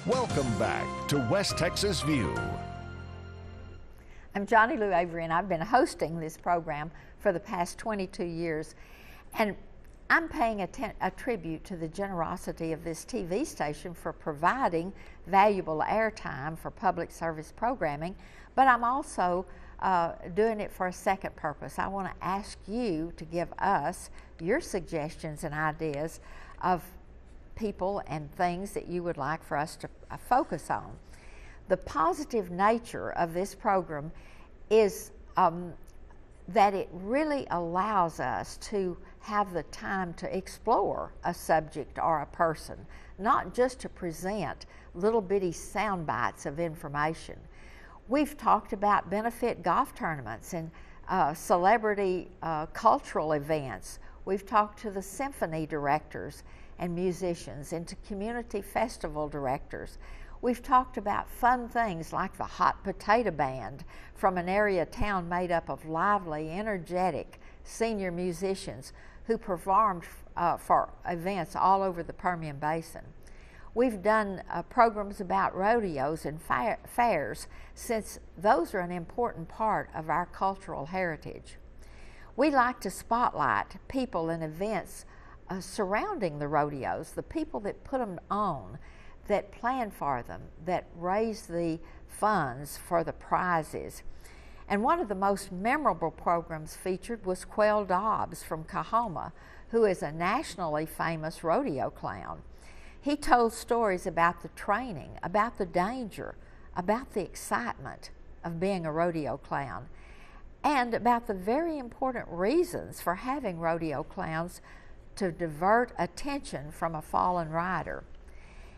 Welcome back to West Texas View. I'm Johnnie Lou, and I've been hosting this program for the past 22 years. And I'm paying a tribute to the generosity of this TV station for providing valuable airtime for public service programming, but I'm also doing it for a second purpose. I want to ask you to give us your suggestions and ideas of people and things that you would like for us to focus on. The positive nature of this program is that it really allows us to have the time to explore a subject or a person, not just to present little bitty sound bites of information. We've talked about benefit golf tournaments and celebrity cultural events. We've talked to the symphony directors and musicians and to community festival directors. We've talked about fun things like the Hot Potato Band from an area town made up of lively, energetic senior musicians who performed for events all over the Permian Basin. We've done programs about rodeos and fairs, since those are an important part of our cultural heritage. We like to spotlight people and events surrounding the rodeos, the people that put them on, that plan for them, that raise the funds for the prizes. And one of the most memorable programs featured was Quail Dobbs from Coahoma, who is a nationally famous rodeo clown. He told stories about the training, about the danger, about the excitement of being a rodeo clown, and about the very important reasons for having rodeo clowns to divert attention from a fallen rider.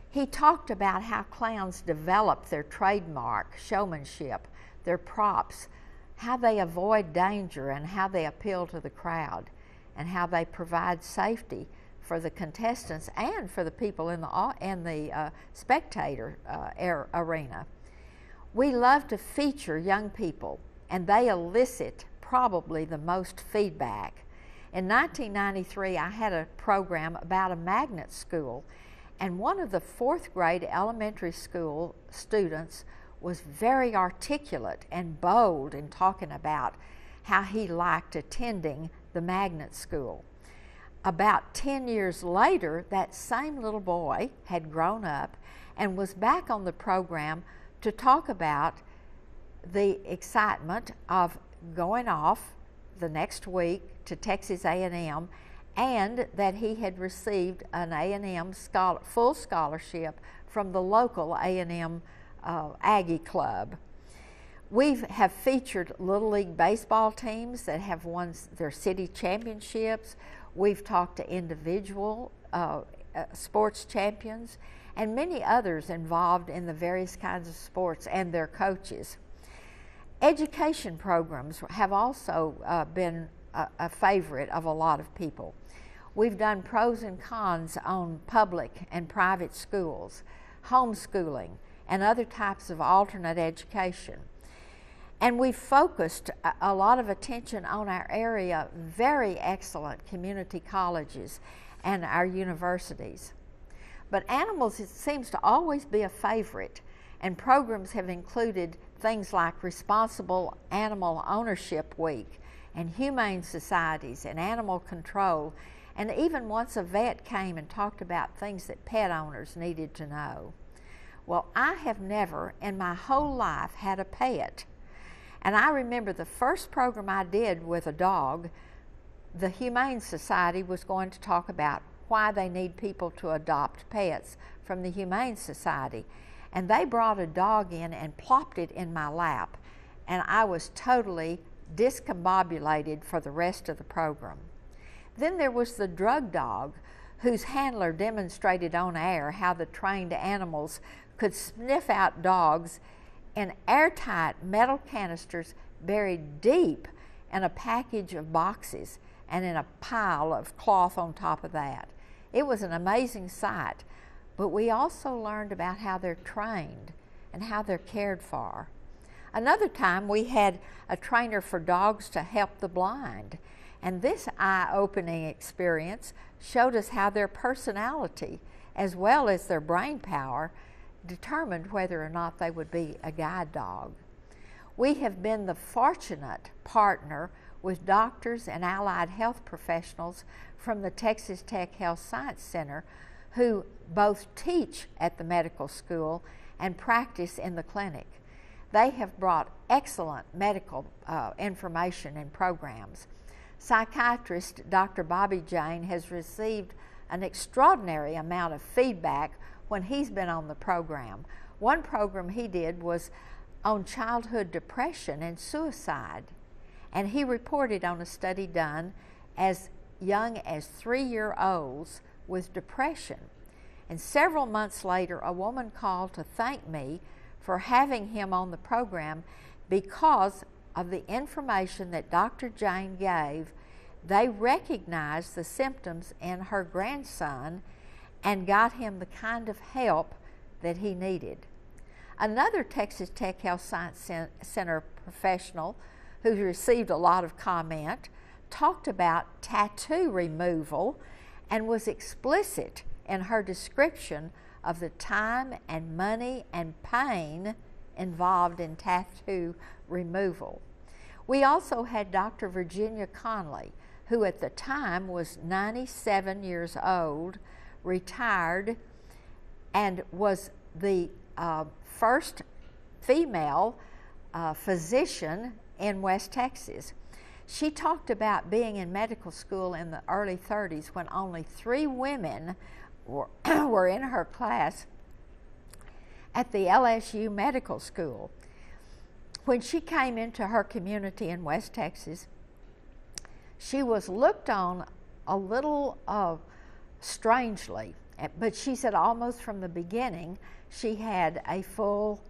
He talked about how clowns develop their trademark showmanship, their props, how they avoid danger and how they appeal to the crowd, and how they provide safety for the contestants and for the people in the spectator arena. We love to feature young people, and they elicit probably the most feedback. In 1993, I had a program about a magnet school, and one of the fourth grade elementary school students was very articulate and bold in talking about how he liked attending the magnet school. About 10 years later, that same little boy had grown up and was back on the program to talk about the excitement of going off the next week to Texas A&M, and that he had received an A&M full scholarship from the local A&M Aggie Club. We have featured Little League baseball teams that have won their city championships. We've talked to individual sports champions and many others involved in the various kinds of sports and their coaches. Education programs have also been a favorite of a lot of people. We've done pros and cons on public and private schools, homeschooling, and other types of alternate education. And we've focused a lot of attention on our area very excellent community colleges and our universities. But animals, it seems to always be a favorite, and programs have included things like Responsible Animal Ownership Week and humane societies and animal control, and even once a vet came and talked about things that pet owners needed to know. Well, I have never in my whole life had a pet, and I remember the first program I did with a dog, the Humane Society was going to talk about why they need people to adopt pets from the Humane Society, and they brought a dog in and plopped it in my lap, and I was totally discombobulated for the rest of the program. Then there was the drug dog, whose handler demonstrated on air how the trained animals could sniff out dogs in airtight metal canisters buried deep in a package of boxes and in a pile of cloth on top of that. It was an amazing sight, but we also learned about how they're trained and how they're cared for. Another time we had a trainer for dogs to help the blind, and this eye-opening experience showed us how their personality, as well as their brain power, determined whether or not they would be a guide dog. We have been the fortunate partner with doctors and allied health professionals from the Texas Tech Health Science Center who both teach at the medical school and practice in the clinic. They have brought excellent medical information and programs. Psychiatrist Dr. Bobby Jane has received an extraordinary amount of feedback when he's been on the program. One program he did was on childhood depression and suicide, and he reported on a study done as young as 3-year-olds with depression. And several months later, a woman called to thank me for having him on the program because of the information that Dr. Jane gave. They recognized the symptoms in her grandson and got him the kind of help that he needed. Another Texas Tech Health Science Center professional who received a lot of comment talked about tattoo removal and was explicit in her description of the time and money and pain involved in tattoo removal. We also had Dr. Virginia Conley, who at the time was 97 years old, retired, and was the first female physician in West Texas. She talked about being in medical school in the early 30s when only 3 women were in her class at the LSU Medical School. When she came into her community in West Texas, she was looked on a little strangely, but she said almost from the beginning she had a full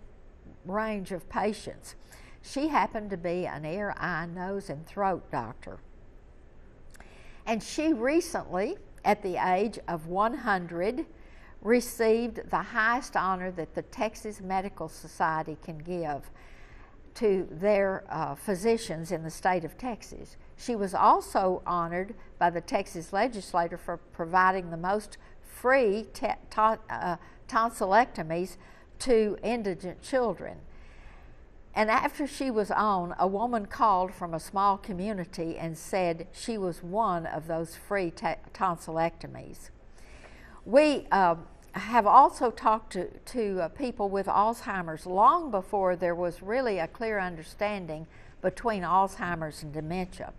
range of patients. She happened to be an ear, eye, nose, and throat doctor. And she recently, at the age of 100, received the highest honor that the Texas Medical Society can give to their physicians in the state of Texas. She was also honored by the Texas legislature for providing the most free tonsillectomies to indigent children. And after she was on, a woman called from a small community and said she was one of those free tonsillectomies. We have also talked to people with Alzheimer's long before there was really a clear understanding between Alzheimer's and dementia.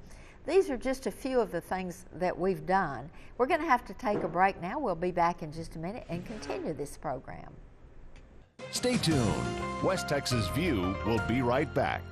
These are just a few of the things that we've done. We're going to have to take a break now. We'll be back in just a minute and continue this program. Stay tuned. West Texas View will be right back.